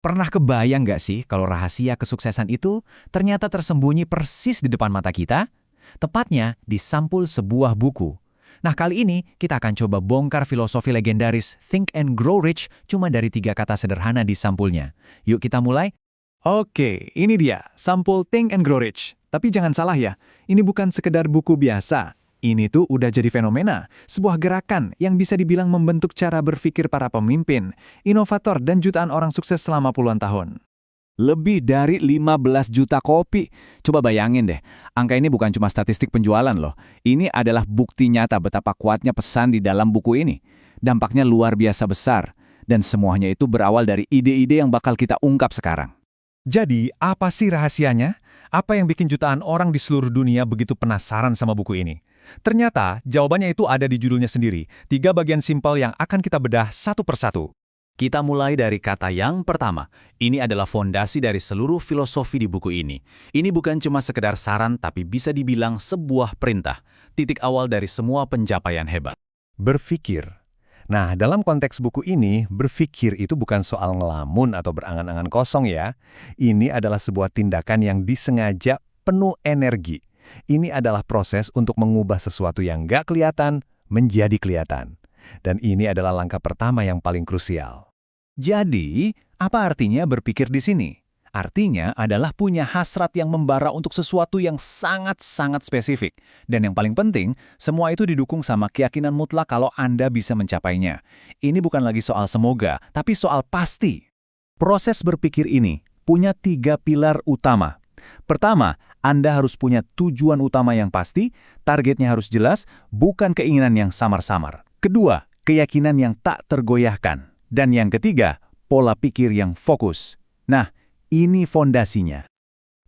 Pernah kebayang nggak sih kalau rahasia kesuksesan itu ternyata tersembunyi persis di depan mata kita? Tepatnya di sampul sebuah buku. Nah, kali ini kita akan coba bongkar filosofi legendaris Think and Grow Rich cuma dari 3 kata sederhana di sampulnya. Yuk kita mulai. Oke, ini dia, sampul Think and Grow Rich. Tapi jangan salah ya, ini bukan sekedar buku biasa. Ini tuh udah jadi fenomena, sebuah gerakan yang bisa dibilang membentuk cara berpikir para pemimpin, inovator, dan jutaan orang sukses selama puluhan tahun. Lebih dari 15 juta kopi. Coba bayangin deh, angka ini bukan cuma statistik penjualan loh. Ini adalah bukti nyata betapa kuatnya pesan di dalam buku ini. Dampaknya luar biasa besar. Dan semuanya itu berawal dari ide-ide yang bakal kita ungkap sekarang. Jadi, apa sih rahasianya? Apa yang bikin jutaan orang di seluruh dunia begitu penasaran sama buku ini? Ternyata, jawabannya itu ada di judulnya sendiri. 3 bagian simpel yang akan kita bedah satu persatu. Kita mulai dari kata yang pertama. Ini adalah fondasi dari seluruh filosofi di buku ini. Ini bukan cuma sekedar saran, tapi bisa dibilang sebuah perintah. Titik awal dari semua pencapaian hebat. Berpikir. Nah, dalam konteks buku ini, berpikir itu bukan soal ngelamun atau berangan-angan kosong ya. Ini adalah sebuah tindakan yang disengaja penuh energi. Ini adalah proses untuk mengubah sesuatu yang nggak kelihatan menjadi kelihatan. Dan ini adalah langkah pertama yang paling krusial. Jadi, apa artinya berpikir di sini? Artinya adalah punya hasrat yang membara untuk sesuatu yang sangat-sangat spesifik. Dan yang paling penting, semua itu didukung sama keyakinan mutlak kalau Anda bisa mencapainya. Ini bukan lagi soal semoga, tapi soal pasti. Proses berpikir ini punya 3 pilar utama. Pertama, Anda harus punya tujuan utama yang pasti, targetnya harus jelas, bukan keinginan yang samar-samar. Kedua, keyakinan yang tak tergoyahkan. Dan yang ketiga, pola pikir yang fokus. Nah, ini fondasinya.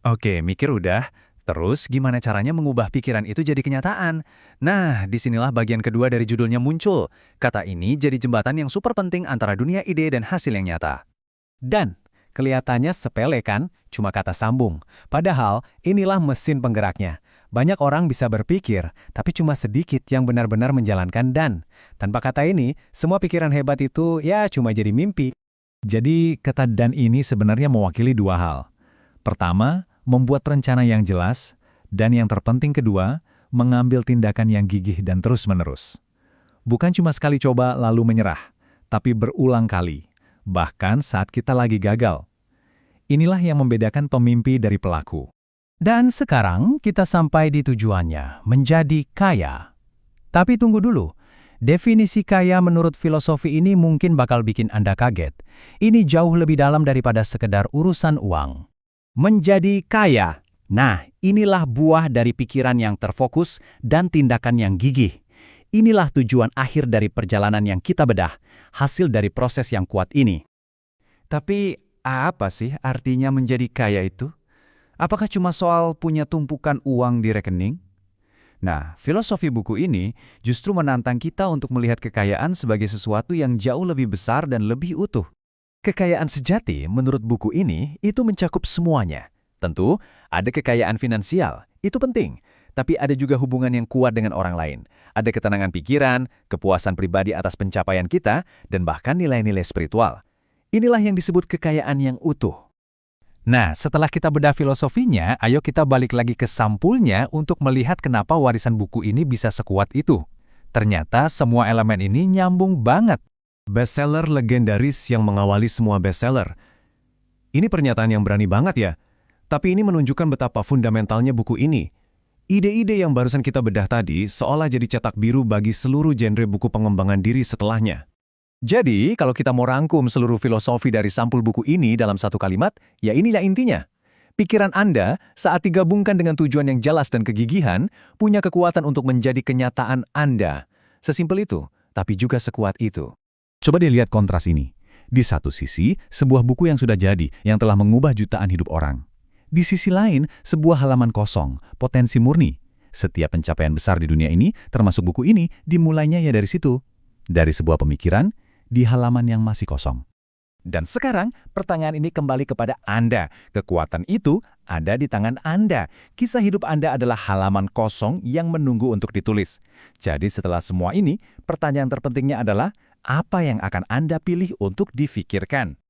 Oke, mikir udah. Terus gimana caranya mengubah pikiran itu jadi kenyataan? Nah, disinilah bagian kedua dari judulnya muncul. Kata ini jadi jembatan yang super penting antara dunia ide dan hasil yang nyata. Dan, kelihatannya sepele kan? Cuma kata sambung. Padahal, inilah mesin penggeraknya. Banyak orang bisa berpikir, tapi cuma sedikit yang benar-benar menjalankan dan. Tanpa kata ini, semua pikiran hebat itu ya cuma jadi mimpi. Jadi, kata dan ini sebenarnya mewakili 2 hal. Pertama, membuat rencana yang jelas, dan yang terpenting kedua, mengambil tindakan yang gigih dan terus-menerus. Bukan cuma sekali coba lalu menyerah, tapi berulang kali, bahkan saat kita lagi gagal. Inilah yang membedakan pemimpi dari pelaku. Dan sekarang kita sampai di tujuannya, menjadi kaya. Tapi tunggu dulu. Definisi kaya menurut filosofi ini mungkin bakal bikin Anda kaget. Ini jauh lebih dalam daripada sekedar urusan uang. Menjadi kaya. Nah, inilah buah dari pikiran yang terfokus dan tindakan yang gigih. Inilah tujuan akhir dari perjalanan yang kita bedah, hasil dari proses yang kuat ini. Tapi, apa sih artinya menjadi kaya itu? Apakah cuma soal punya tumpukan uang di rekening? Nah, filosofi buku ini justru menantang kita untuk melihat kekayaan sebagai sesuatu yang jauh lebih besar dan lebih utuh. Kekayaan sejati menurut buku ini itu mencakup semuanya. Tentu, ada kekayaan finansial, itu penting. Tapi ada juga hubungan yang kuat dengan orang lain. Ada ketenangan pikiran, kepuasan pribadi atas pencapaian kita, dan bahkan nilai-nilai spiritual. Inilah yang disebut kekayaan yang utuh. Nah, setelah kita bedah filosofinya, ayo kita balik lagi ke sampulnya untuk melihat kenapa warisan buku ini bisa sekuat itu. Ternyata semua elemen ini nyambung banget. Bestseller legendaris yang mengawali semua bestseller. Ini pernyataan yang berani banget ya. Tapi ini menunjukkan betapa fundamentalnya buku ini. Ide-ide yang barusan kita bedah tadi seolah jadi cetak biru bagi seluruh genre buku pengembangan diri setelahnya. Jadi, kalau kita mau rangkum seluruh filosofi dari sampul buku ini dalam satu kalimat, ya inilah intinya. Pikiran Anda saat digabungkan dengan tujuan yang jelas dan kegigihan, punya kekuatan untuk menjadi kenyataan Anda. Sesimpel itu, tapi juga sekuat itu. Coba dilihat kontras ini. Di satu sisi, sebuah buku yang sudah jadi, yang telah mengubah jutaan hidup orang. Di sisi lain, sebuah halaman kosong, potensi murni. Setiap pencapaian besar di dunia ini, termasuk buku ini, dimulainya ya dari situ. Dari sebuah pemikiran, di halaman yang masih kosong. Dan sekarang, pertanyaan ini kembali kepada Anda. Kekuatan itu ada di tangan Anda. Kisah hidup Anda adalah halaman kosong yang menunggu untuk ditulis. Jadi setelah semua ini, pertanyaan terpentingnya adalah, apa yang akan Anda pilih untuk difikirkan?